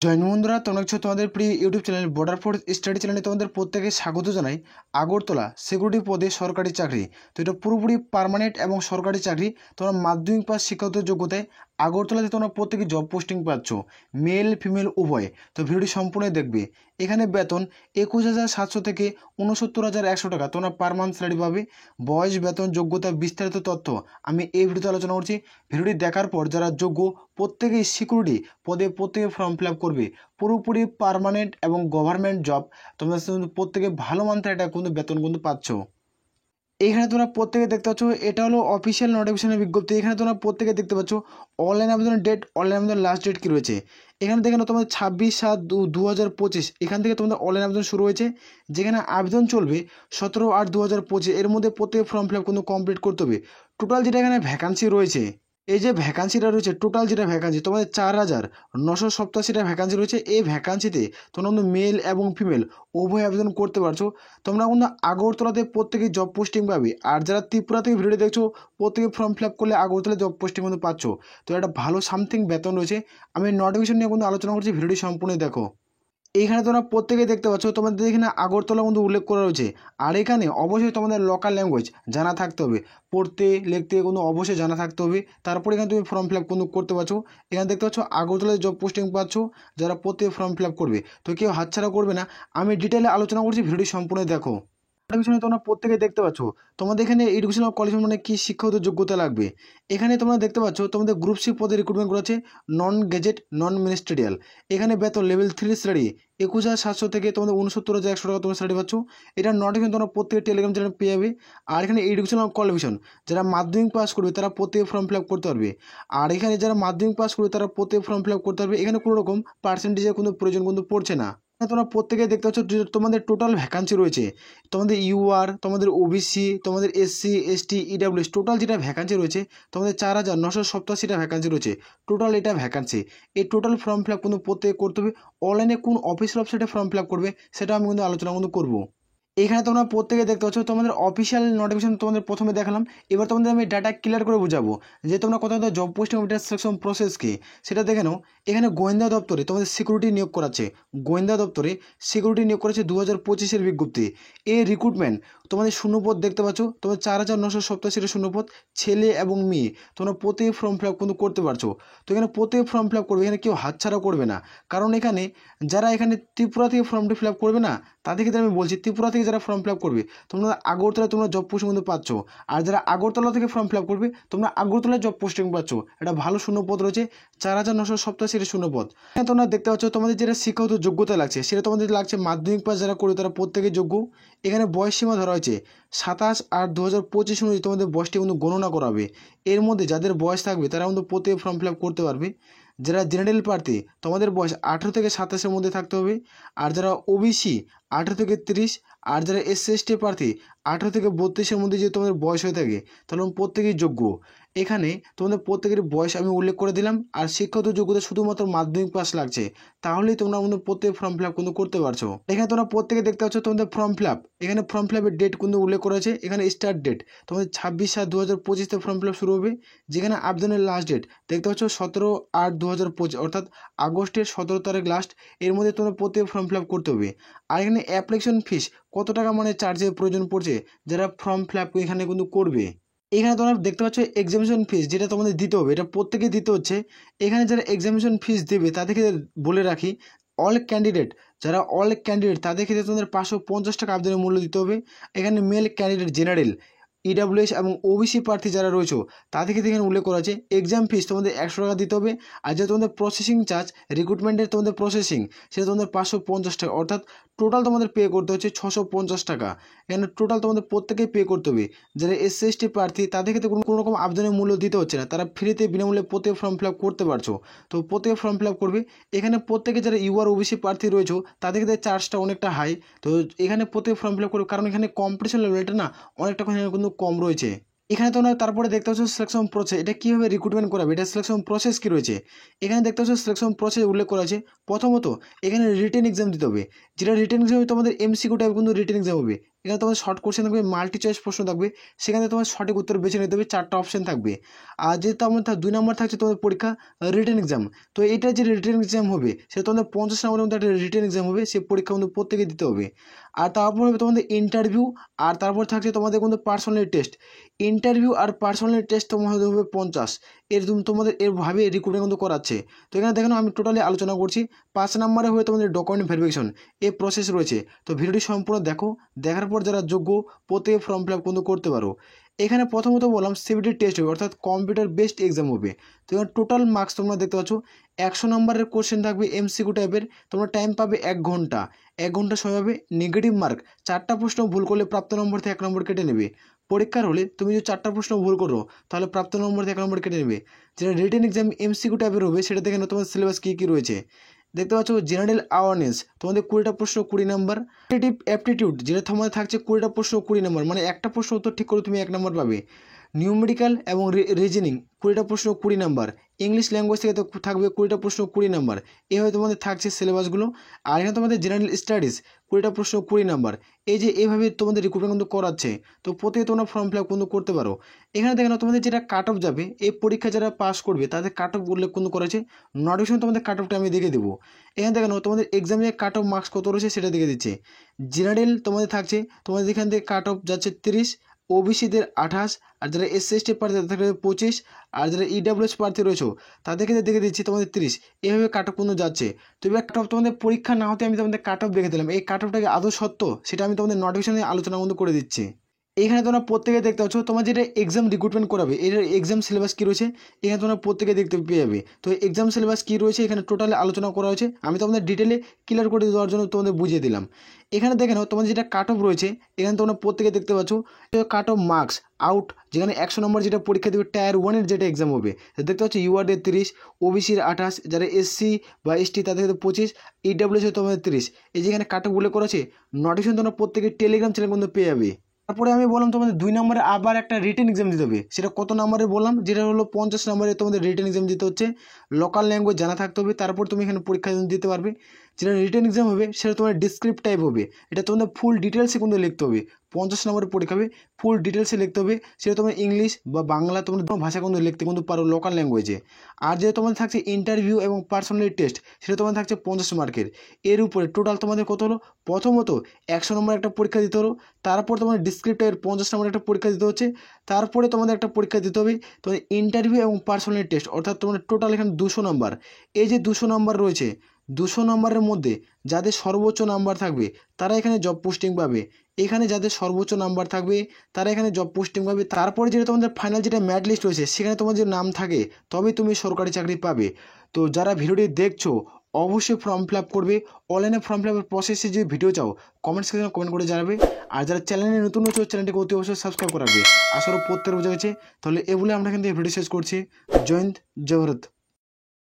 Join বন্ধুরা, তোমরা হচ্ছে তোমাদের প্রিয় YouTube channel border force study চ্যানেলে তোমাদের প্রত্যেকে স্বাগত জানাই। আগরতলা সিকিউরিটি পদে সরকারি চাকরি, তো এটা পুরোপুরি পার্মানেন্ট এবং সরকারি চাকরি। তোমরা মাধ্যমিক পাস শিক্ষাগত যোগ্যতায় আগরতলাতে তোমরা প্রত্যেকে জব পোস্টিং পাচ্ছ, মেল ফিমেল উভয়। তো ভিডিওটি সম্পূর্ণ দেখবে। এখানে বেতন 21,700 থেকে 69,100 টাকা তোমরা পার মান্থ স্যালারি পাবে। বয়স, বেতন, যোগ্যতা বিস্তারিত তথ্য আমি এই ভিডিওতে আলোচনা করছি। ভিডিওটি দেখার পর যারা যোগ্য প্রত্যেকেই সিকিউরিটি পদে প্রত্যেকে ফর্ম ফিল আপ করবে। পুরোপুরি পার্মানেন্ট এবং গভর্নমেন্ট জব। তোমরা প্রত্যেকে ভালো মানতে এটা কিন্তু বেতন কিন্তু পাচ্ছ। এখানে তোমরা প্রত্যেকে দেখতে পাচ্ছ, এটা হলো অফিসিয়াল নোটিফিকেশনের বিজ্ঞপ্তি। এখানে তোমরা প্রত্যেকে দেখতে পাচ্ছ অনলাইন আবেদনের ডেট, অনলাইন আবেদনের লাস্ট ডেট কী রয়েছে। এখানে দেখে নাও তোমাদের 26/7/2025 এখান থেকে তোমাদের অনলাইন আবেদন শুরু হয়েছে, যেখানে আবেদন চলবে 17/8/2025। এর মধ্যে প্রত্যেকে ফর্ম ফিল আপ কিন্তু কমপ্লিট করতে হবে। টোটাল যেটা এখানে ভ্যাকান্সি রয়েছে, এই যে ভ্যাকান্সিটা রয়েছে, টোটাল যেটা ভ্যাকান্সি তোমাদের 4,987টা ভ্যাকান্সি রয়েছে। এই ভ্যাকান্সিতে তোমরা কিন্তু মেল এবং ফিমেল উভয় আবেদন করতে পারছো। তোমরা কিন্তু আগরতলাতে প্রত্যেকেই জব পোস্টিং পাবে। আর যারা ত্রিপুরা থেকে ভিডিও দেখছো প্রত্যেকে ফর্ম ফিল আপ করলে আগরতলা জব পোস্টিং কিন্তু পাচ্ছ। তো একটা ভালো সামথিং বেতন রয়েছে। আমি নোটিফিকেশন নিয়ে কিন্তু আলোচনা করছি, ভিডিওটি সম্পূর্ণ দেখো। এইখানে তোমরা প্রত্যেকেই দেখতে পাচ্ছ তোমাদের এখানে আগরতলা কিন্তু উল্লেখ করা রয়েছে। আর এখানে অবশ্যই তোমাদের লোকাল ল্যাঙ্গুয়েজ জানা থাকতে হবে, পড়তে লিখতে কিন্তু অবশ্যই জানা থাকতে হবে। তারপরে এখানে তুমি ফর্ম ফিল আপ কিন্তু করতে পারছো। এখানে দেখতে পাচ্ছ আগরতলায় জব পোস্টিং পাচ্ছ, যারা প্রত্যেকে ফর্ম ফিল আপ করবে। তো কেউ হাতছাড়া করবে না, আমি ডিটেলে আলোচনা করছি, ভিডিওটি সম্পূর্ণ দেখো। এডুকেশনে তোমরা প্রত্যেকে দেখতে পাচ্ছ তোমাদের এখানে এডুকেশনাল কোয়ালিফিকেশন মানে কি শিক্ষাগত যোগ্যতা লাগবে। এখানে তোমরা দেখতে পাচ্ছ তোমাদের গ্রুপ সি পদে রিক্রুটমেন্ট করেছে, নন গেজেট নন মিনিস্ট্রিয়াল। এখানে বেতন লেভেল 3 স্যালারি 21,700 থেকে তোমাদের 69,100 টাকা তোমরা স্যালারি পাচ্ছ। এটা নোটিফিকেশন তোমরা প্রত্যেকে টেলিগ্রাম চ্যানেল পেয়ে যাবে। আর এখানে এডুকেশনাল কোয়ালিফিকেশন যারা মাধ্যমিক পাস করবে তারা প্রত্যেকে ফর্ম ফিল আপ করতে পারবে। আর এখানে যারা মাধ্যমিক পাস করবে তারা প্রত্যেকে ফর্ম ফিল আপ করতে পারবে। এখানে কোনো রকম পার্সেন্টেজের কোনো প্রয়োজন কিন্তু পড়ছে না। তোমরা প্রত্যেকে দেখতে পাচ্ছ তোমাদের টোটাল ভ্যাকান্সি রয়েছে, তোমাদের ইউআর, তোমাদের ওবিসি, তোমাদের এসসি এসটি ইডাব্লিউএস টোটাল যেটা ভ্যাকান্সি রয়েছে তোমাদের 4,987টা ভ্যাকান্সি রয়েছে। টোটাল এটা ভ্যাকান্সি। এই টোটাল ফর্ম ফিল আপ কিন্তু প্রত্যেকে করতে হবে। অনলাইনে কোন অফিসিয়াল ওয়েবসাইটে ফর্ম ফিল আপ করবে সেটা আমি কিন্তু আলোচনা কিন্তু করবো। এখানে তোমরা প্রত্যেকে দেখতে পাচ্ছ তোমাদের অফিসিয়াল নোটিফিকেশন তোমাদের প্রথমে দেখালাম। এবার তোমাদের আমি ডাটা ক্লিয়ার করে বোঝাবো যে তোমরা কোথাও জব পোস্টিং সিলেকশন প্রসেস কি সেটা দেখে নাও। এখানে গোয়েন্দা দপ্তরে তোমাদের সিকিউরিটি নিয়োগ করাচ্ছে, গোয়েন্দা দপ্তরে সিকিউরিটি নিয়োগ করেছে 2025-এর বিজ্ঞপ্তি। এই রিক্রুটমেন্ট তোমাদের শূন্যপদ দেখতে পাচ্ছ, তোমাদের 4,987টা শূন্যপদ, ছেলে এবং মেয়ে। তোমরা প্রত্যেক ফর্ম ফিল আপ কিন্তু করতে পারছো। তো এখানে প্রত্যেক ফর্ম ফিল আপ করবে, এখানে কেউ হাতছাড়া করবে না। কারণ এখানে যারা এখানে ত্রিপুরা থেকে ফর্মটি ফিল আপ করবে না তাদের ক্ষেত্রে আমি বলছি, ত্রিপুরা থেকে যারা ফর্ম ফিল আপ করবে তোমরা আগরতলায় তোমরা জব পোস্টিং কিন্তু পাচ্ছ। আর যারা আগরতলা থেকে ফর্ম ফিল আপ করবে তোমরা আগরতলায় জব পোস্টিং পাচ্ছ। এটা ভালো শূন্যপদ রয়েছে, 4,987 শূন্যপদ। হ্যাঁ, তোমরা দেখতে পাচ্ছ তোমাদের যেটা শিক্ষাগত যোগ্যতা লাগছে সেটা তোমাদের লাগছে মাধ্যমিক পাস যারা করবে তারা প্রত্যেকে যোগ্য। এখানে বয়স সীমা ধরা হয়েছে 27/8/2025 অনুযায়ী তোমাদের বয়সটি কিন্তু গণনা করা হবে। এর মধ্যে যাদের বয়স থাকবে তারা কিন্তু প্রত্যেকে ফর্ম ফিল আপ করতে পারবে। যারা জেনারেল প্রার্থী তোমাদের বয়স 18 থেকে 27-এর মধ্যে থাকতে হবে। আর যারা ওবিসি 18 থেকে 30, আর যারা এসসি এসটি প্রার্থী 18 থেকে 32-এর মধ্যে যদি তোমাদের বয়স হয়ে থাকে তাহলে প্রত্যেকেই যোগ্য। এখানে তোমাদের প্রত্যেকের বয়স আমি উল্লেখ করে দিলাম। আর শিক্ষাগত যোগ্যতা শুধুমাত্র মাধ্যমিক পাস লাগছে, তাহলেই তোমরা আমাদের প্রত্যেক ফর্ম ফিল আপ কিন্তু করতে পারছো। এখানে তোমরা প্রত্যেকে দেখতে পাচ্ছ তোমাদের ফর্ম ফিল আপ, এখানে ফর্ম ফিল আপের ডেট কিন্তু উল্লেখ করা আছে। এখানে স্টার্ট ডেট তোমাদের 26/7/2025 ফর্ম ফিল আপ শুরু হবে, যেখানে আবেদনের লাস্ট ডেট দেখতে পাচ্ছ 17/8/2025 অর্থাৎ আগস্টের 17 তারিখ লাস্ট। এর মধ্যে তোমরা প্রত্যেক ফর্ম ফিল আপ করতে হবে। আর এখানে অ্যাপ্লিকেশন ফিস কত টাকা মানে চার্জের প্রয়োজন পড়ছে যারা ফর্ম ফিল আপ এখানে কিন্তু করবে। এখানে তোমরা দেখতে পাচ্ছ এক্সামিনেশন ফিস যেটা তোমাদের দিতে হবে, এটা প্রত্যেকে দিতে হচ্ছে। এখানে যারা এক্সামিনেশন ফিস দেবে তাদেরকে বলে রাখি, অল ক্যান্ডিডেট যারা অল ক্যান্ডিডেট তাদের ক্ষেত্রে তোমাদের 550 টাকা আবেদনের মূল্য দিতে হবে। এখানে মেল ক্যান্ডিডেট জেনারেল ইডাব্লিউএস এবং ওবিসি প্রার্থী যারা রয়েছে তাদেরকে এখানে উল্লেখ করা আছে। এক্সাম ফিস তোমাদের 100 টাকা দিতে হবে। আর যেটা তোমাদের প্রসেসিং চার্জ রিক্রুটমেন্টের তোমাদের প্রসেসিং সেটা তোমাদের 550 টাকা, অর্থাৎ টোটাল তোমাদের পে করতে হচ্ছে 650 টাকা। এখানে টোটাল তোমাদের প্রত্যেকেই পে করতে হবে। যারা এসসি এসটি প্রার্থী তাদের ক্ষেত্রে কোনো রকম আবেদনের মূল্য দিতে হচ্ছে না, তারা ফ্রিতে বিনামূল্যে প্রত্যেক ফর্ম ফিল আপ করতে পারছো। তো প্রত্যেকে ফর্ম ফিল আপ করবে। এখানে প্রত্যেকে যারা ইউআর ওবিসি প্রার্থী রয়েছে তাদের ক্ষেত্রে চার্জটা অনেকটা হাই। তো এখানে প্রত্যেক ফর্ম ফিল আপ করবে, কারণ এখানে কম্পিটিশন লেভেলটা না অনেকটা কিন্তু কম রয়েছে। এখানে তোমরা তারপরে দেখতে পাচ্ছ সিলেকশন প্রসেস, এটা কীভাবে রিক্রুটমেন্ট করাবে, এটা সিলেকশন প্রসেস কী রয়েছে। এখানে দেখতে পাচ্ছ সিলেকশন প্রসেস উল্লেখ করা আছে। প্রথমত এখানে রিটেন এক্সাম দিতে হবে, যেটা রিটেন এক্সাম তোমাদের এমসিকিউ টাইপ কিন্তু রিটেন এক্সাম হবে। এখানে তোমাদের শর্ট কোশ্চেন থাকবে, মাল্টি চয়েস প্রশ্ন থাকবে, সেখানে তোমার সঠিক উত্তর বেছে নিতে হবে, 4টা অপশন থাকবে। আর যেহেতু আমার 2 নম্বর থাকছে তোমাদের পরীক্ষা রিটেন এক্সাম, তো এটা যে রিটেন এক্সাম হবে সেটা তোমাদের 50 নম্বরের মধ্যে একটা রিটেন এক্সাম হবে, সেই পরীক্ষা কিন্তু প্রত্যেকে দিতে হবে। আর তারপর হবে তোমাদের ইন্টারভিউ, আর তারপর থাকছে তোমাদের কিন্তু পার্সোনাল টেস্ট। ইন্টারভিউ আর পার্সোনাল টেস্ট তোমাদের হবে 50, তোমাদের এরভাবে রিক্রুটমেন্ট কিন্তু করাচ্ছে। তো এখানে দেখো আমি টোটালি আলোচনা করছি। 5 নম্বরে হয়ে তোমাদের ডকুমেন্ট ভেরিফিকেশন এই প্রসেস রয়েছে। তো ভিডিওটি সম্পূর্ণ দেখো, দেখার পর যারা যোগ্য প্রত্যেকে ফর্ম ফিল আপ কিন্তু করতে পারো। এখানে প্রথমত বললাম সিবিটি টেস্ট হবে, অর্থাৎ কম্পিউটার বেসড এক্সাম হবে। তো এখানে টোটাল মার্কস তোমরা দেখতে পাচ্ছ 100 নম্বরের কোশ্চেন থাকবে এমসিকিউ টাইপের, তোমরা টাইম পাবে 1 ঘন্টা। 1 ঘন্টা সময় পাবে। নেগেটিভ মার্ক, 4টা প্রশ্ন ভুল করলে প্রাপ্ত নম্বর থেকে 1 নম্বর কেটে নেবে। পরীক্ষার হলে তুমি যদি 4টা প্রশ্ন ভুল করো তাহলে প্রাপ্ত নম্বর থেকে 1 নম্বর কেটে নেবে। যেটা রিটেন এক্সাম এমসিকিউ টাইপের হবে সেটা দেখে তোমার সিলেবাস কী কী রয়েছে দেখতে পাচ্ছ। জেনারেল অ্যাওয়ারনেস তোমাদের 20টা প্রশ্ন 20 নম্বর। কোয়ান্টিটেটিভ অ্যাপটিটিউড যেটা তোমাদের থাকছে 20টা প্রশ্ন 20 নম্বর, মানে একটা প্রশ্ন উত্তর ঠিক করে তুমি 1 নম্বর পাবে। নিউমেরিক্যাল এবং রিজনিং 20টা প্রশ্ন 20 নম্বর। ইংলিশ ল্যাঙ্গুয়েজ থেকে তো থাকবে 20টা প্রশ্ন 20 নম্বর। এভাবে তোমাদের থাকছে সিলেবাসগুলো। আর এখানে তোমাদের জেনারেল স্টাডিজ 20টা প্রশ্ন 20 নম্বর। এই যে এইভাবে তোমাদের রিক্রুটমেন্ট কিন্তু করাচ্ছে। তো প্রত্যেকে তোমরা ফর্ম ফিল আপ কিন্তু করতে পারো। এখানে দেখো তোমাদের যেটা কাট অফ যাবে, এই পরীক্ষা যারা পাস করবে তাদের কাট অফ উল্লেখ কিন্তু করেছে। নোটিফিকেশন তোমাদের কাট অফটা আমি দেখে দেবো। এখানে দেখো তোমাদের এক্সামে কাট অফ মার্কস কত রয়েছে সেটা দেখে দিচ্ছে। জেনারেল তোমাদের থাকছে, তোমাদের এখান থেকে কাট অফ যাচ্ছে 30, ওবিসিদের 28, আর যারা এসসি এসটি প্রার্থী তাদের থাকবে 25, আর যারা ইডাব্লিউএস প্রার্থী রয়েছে তাদের ক্ষেত্রে দেখে দিচ্ছি তোমাদের 30। এভাবে কাট অফ কিন্তু যাচ্ছে। তো এবার কাট অফ তোমাদের পরীক্ষা না হতে আমি তোমাদের কাট অফ দেখে দিলাম, এই কাট অফটাকে আদৌ সত্য সেটা আমি তোমাদের নোটিফিকেশনে আলোচনা কিন্তু করে দিচ্ছি। এখানে তোমরা প্রত্যেকে দেখতে পাচ্ছ তোমার যেটা এক্সাম রিক্রুটমেন্ট করাবে এর এক্সাম সিলেবাস কী রয়েছে, এখানে তোমরা প্রত্যেকে দেখতে পেয়ে যাবে। তো এক্সাম সিলেবাস কী রয়েছে এখানে টোটালি আলোচনা করা হয়েছে, আমি তোমাদের ডিটেলে ক্লিয়ার করে দেওয়ার জন্য তোমাদের বুঝিয়ে দিলাম। এখানে দেখে নাও তোমাদের যেটা কাট অফ রয়েছে, এখানে তোমরা প্রত্যেকে দেখতে পাচ্ছ কাট অফ মার্কস আউট, যেখানে 100 নম্বর যেটা পরীক্ষা দেবে টায়ার 1-এর যেটা এক্সাম হবে দেখতে পাচ্ছ ইউআরদের 30, ওবিসির 28, যারা এসসি বা এসটি তাদের ক্ষেত্রে 25, ইডাব্লিউএস তোমাদের 30। এই যেখানে কাট অফ উল্লেখ করেছে। নোটিফিকেশন তোমরা প্রত্যেকে টেলিগ্রাম চ্যানেল কিন্তু পেয়ে যাবে। তারপরে আমি বললাম তোমাদের 2 নম্বরে আবার একটা রিটেন এক্সাম দিতে হবে। সেটা কত নম্বরে বললাম, যেটা হলো 50 নম্বরে তোমাদের রিটেন এক্সাম দিতে হচ্ছে। লোকাল ল্যাঙ্গুয়েজ জানা থাকতে হবে, তারপর তুমি এখানে পরীক্ষা দিতে পারবে। যেটা রিটেন এক্সাম হবে সেটা তোমার ডিসক্রিপ্ট টাইপ হবে, এটা তোমাদের ফুল ডিটেলসে কিন্তু লিখতে হবে। 50 নম্বরের পরীক্ষা হবে, ফুল ডিটেলসে লিখতে হবে। সেটা তোমার ইংলিশ বা বাংলা তোমরা ভাষা কিন্তু লিখতে কিন্তু পারো লোকাল ল্যাঙ্গুয়েজে। আর যেটা তোমাদের থাকছে ইন্টারভিউ এবং পার্সোনাল টেস্ট, সেটা তোমাদের থাকছে 50 মার্কের। এর উপরে টোটাল তোমাদের কত হলো, প্রথমত 100 নম্বর একটা পরীক্ষা দিতে হলো, তারপর তোমাদের ডিসক্রিপ্টের 50 নম্বর একটা পরীক্ষা দিতে হচ্ছে, তারপরে তোমাদের একটা পরীক্ষা দিতে হবে তোমাদের ইন্টারভিউ এবং পার্সোনাল টেস্ট, অর্থাৎ তোমাদের টোটাল এখানে 200 নম্বর। এই যে 200 নম্বর রয়েছে, 200 নম্বরের মধ্যে যাদের সর্বোচ্চ নাম্বার থাকবে তারা এখানে জব পোস্টিং পাবে। এখানে যাদের সর্বোচ্চ নাম্বার থাকবে তারা এখানে জব পোস্টিং পাবে। তারপরে যেটা তোমাদের ফাইনাল যেটা ম্যারিট লিস্ট রয়েছে সেখানে তোমার যে নাম থাকে তবে তুমি সরকারি চাকরি পাবে। তো যারা ভিডিওটি দেখছো অবশ্যই ফর্ম ফিল আপ করবে। অনলাইনে ফর্ম ফিল আপের প্রসেসে যদি ভিডিও চাও কমেন্ট সেকশনে কমেন্ট করে জানাবে। আর যারা চ্যানেলে নতুন হচ্ছে চ্যানেলটিকে অতি অবশ্যই সাবস্ক্রাইব করে রাখবে। আসলে প্রত্যেক বোঝা গেছে। তাহলে এগুলো আমরা কিন্তু ভিডিও শেষ করছি। জয় হিন্দ, জয় ভারত।